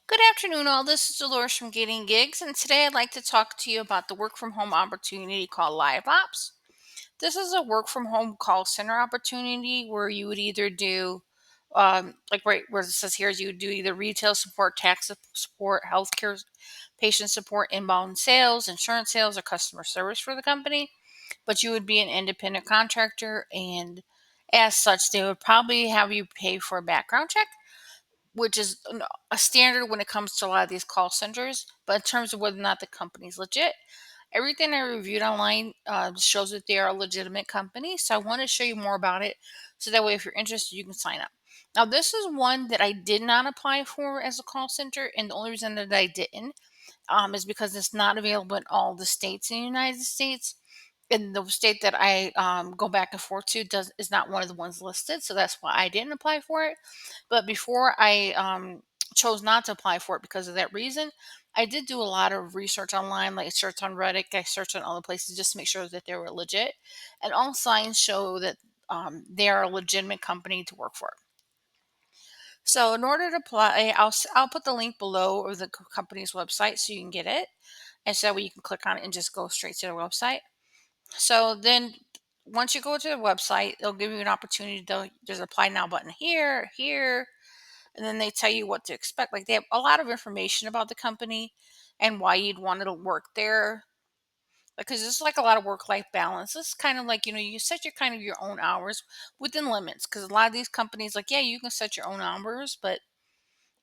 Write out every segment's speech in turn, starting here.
Good afternoon, all. This is Dolores from Getting Gigs, and today I'd like to talk to you about the work from home opportunity called LiveOps. This is a work from home call center opportunity where you would either do, like right where it says here, is you would do either retail support, support, healthcare, patient support, inbound sales, insurance sales, or customer service for the company. But you would be an independent contractor, and as such, they would probably have you pay for a background check, which is a standard when it comes to a lot of these call centers. But in terms of whether or not the company's legit, everything I reviewed online shows that they are a legitimate company. So I want to show you more about it. So that way, if you're interested, you can sign up. Now, this is one that I did not apply for as a call center. And the only reason that I didn't is because it's not available in all the states in the United States. And the state that I go back and forth to does is not one of the ones listed, so that's why I didn't apply for it. But before I chose not to apply for it because of that reason, I did do a lot of research online, like I searched on Reddit, I searched on other places just to make sure that they were legit, and all signs show that they are a legitimate company to work for. So in order to apply, I'll put the link below of the company's website so you can get it, and so that way you can click on it and just go straight to their website. So then once you go to the website, they'll give you an opportunity to there's an apply now button here, here, and then they tell you what to expect. Like they have a lot of information about the company and why you'd want to work there. Because it's like a lot of work life balance. It's kind of like, you set your kind of your own hours within limits. Because a lot of these companies, like, yeah, you can set your own hours, but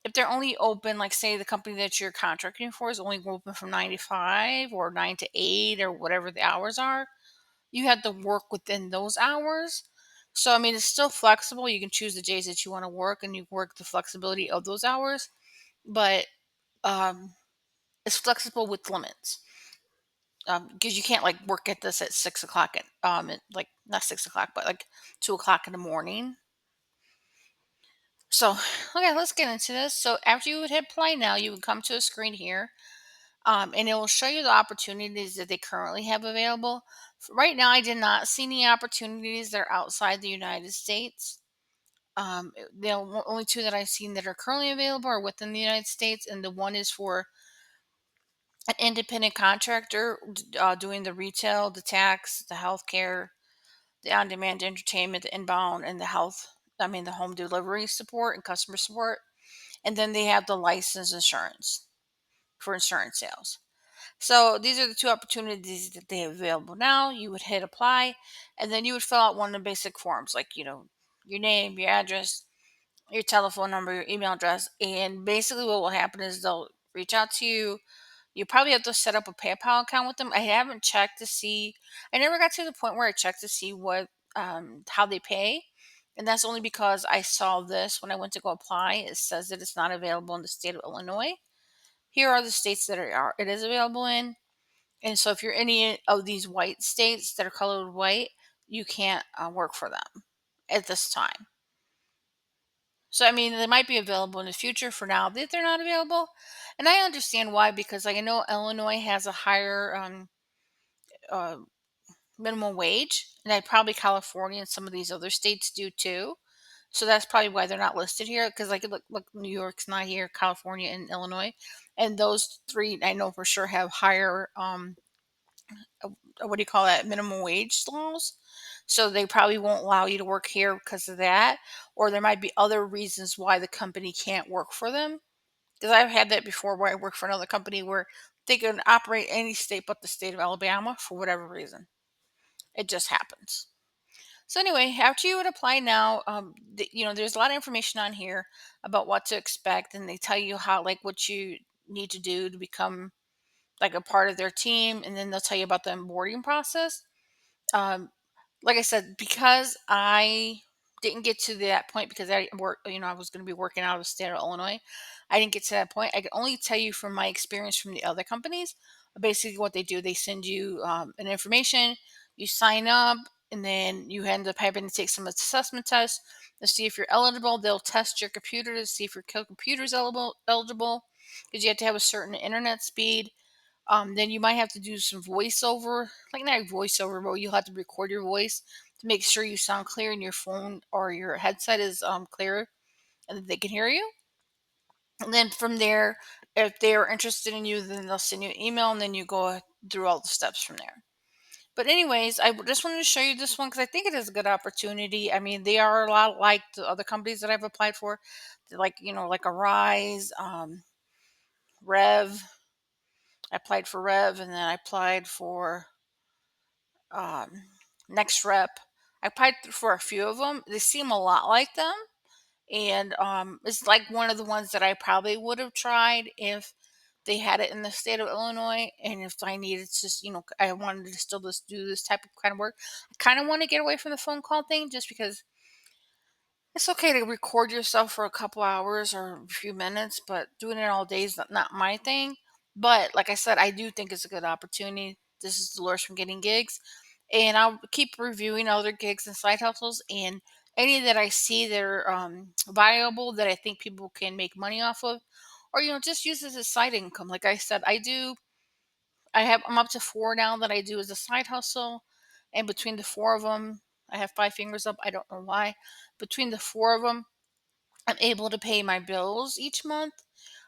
if they're only open, like say the company that you're contracting for is only open from 9 to 5 or 9 to 8 or whatever the hours are, you have to work within those hours. So, I mean, it's still flexible. You can choose the days that you want to work and you work the flexibility of those hours, but um, it's flexible with limits. Because you can't like work at this at 6 o'clock like not 6 o'clock, but like 2 o'clock in the morning. So, okay, let's get into this. So, after you would hit play now, you would come to a screen here, and it will show you the opportunities that they currently have available. Right now, I did not see any opportunities that are outside the United States. The only two that I've seen that are currently available are within the United States, and the one is for an independent contractor doing the retail, the tax, the healthcare, the on-demand entertainment, the inbound, and the health. I mean, the home delivery support and customer support. And then they have the license insurance for insurance sales. So these are the two opportunities that they have available now. You would hit apply, and then you would fill out one of the basic forms, like your name, your address, your telephone number, your email address, and basically what will happen is they'll reach out to you. You probably have to set up a PayPal account with them. I haven't checked to see. I never got to the point where I checked to see what how they pay, and that's only because I saw this when I went to go apply. It says that it's not available in the state of Illinois. Here are the states that it is available in. And so if you're any of these white states that are colored white, you can't work for them at this time. So I mean, they might be available in the future. For now, they're not available, and I understand why, because like I know Illinois has a higher uh, minimum wage, and I probably California and some of these other states do too. So that's probably why they're not listed here. Because like look, New York's not here, California and Illinois, and those three I know for sure have higher what do you call that, minimum wage laws. So they probably won't allow you to work here because of that, or there might be other reasons why the company can't work for them. Because I've had that before where I work for another company where they can operate any state but the state of Alabama for whatever reason. It just happens. So anyway, after you would apply now, there's a lot of information on here about what to expect, and they tell you how like what you need to do to become like a part of their team, and then they'll tell you about the onboarding process. Um, like I said, because I didn't get to that point because I was going to be working out of the state of Illinois. I didn't get to that point. I can only tell you from my experience from the other companies. Basically, what they do, they send you an information, you sign up, and then you end up having to take some assessment tests to see if you're eligible. They'll test your computer to see if your computer's eligible because you have to have a certain internet speed. Then you might have to do some voiceover, like not voiceover, but you'll have to record your voice to make sure you sound clear and your phone or your headset is clear and that they can hear you. And then from there, if they're interested in you, then they'll send you an email, and then you go through all the steps from there. But anyways, just wanted to show you this one because I think it is a good opportunity. I mean, they are a lot like the other companies that I've applied for. They're like, like a Rise, Rev. I applied for Rev, and then I applied for um, Next Rep. I applied for a few of them. They seem a lot like them, and it's like one of the ones that I probably would have tried if they had it in the state of Illinois, and if I needed to, I wanted to still just do this type of kind of work. I kind of want to get away from the phone call thing, just because it's okay to record yourself for a couple hours or a few minutes, but doing it all day is not my thing. But like I said, I do think it's a good opportunity. This is Dolores from Getting Gigs, and I'll keep reviewing other gigs and side hustles, and any that I see that are viable that I think people can make money off of, or just use as a side income. Like I said, I'm up to four now that I do as a side hustle, and between the four of them, I have five fingers up. I don't know why. Between the four of them, I'm able to pay my bills each month.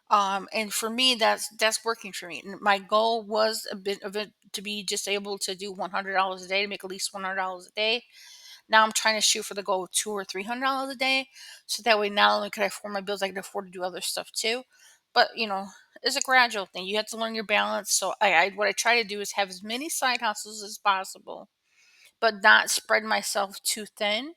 And for me, that's working for me. And my goal was a bit of it to be just able to do $100 a day, to make at least $100 a day. Now I'm trying to shoot for the goal of $200 or $300 a day, so that way not only can I afford my bills, I can afford to do other stuff too. But it's a gradual thing. You have to learn your balance. So what I try to do is have as many side hustles as possible, but not spread myself too thin.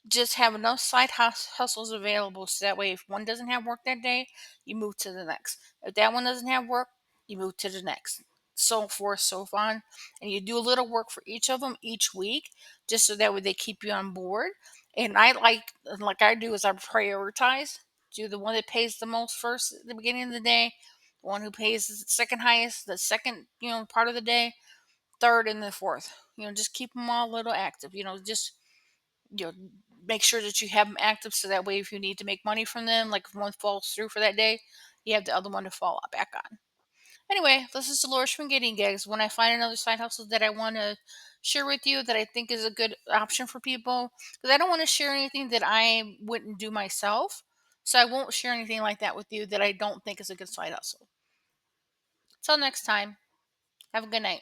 Just have enough hustles available, so that way if one doesn't have work that day, you move to the next. If that one doesn't have work, you move to the next, so forth, so on. And you do a little work for each of them each week, just so that way they keep you on board. And like I do is I prioritize, do the one that pays the most first at the beginning of the day, the one who pays the second highest the second part of the day, third, and the fourth. Just keep them all a little active. Just you know make sure that you have them active, so that way if you need to make money from them, like if one falls through for that day, you have the other one to fall back on. Anyway, this is Dolores from Getting Gigs. When I find another side hustle that I want to share with you that I think is a good option for people, because I don't want to share anything that I wouldn't do myself, so I won't share anything like that with you that I don't think is a good side hustle. Till next time, have a good night.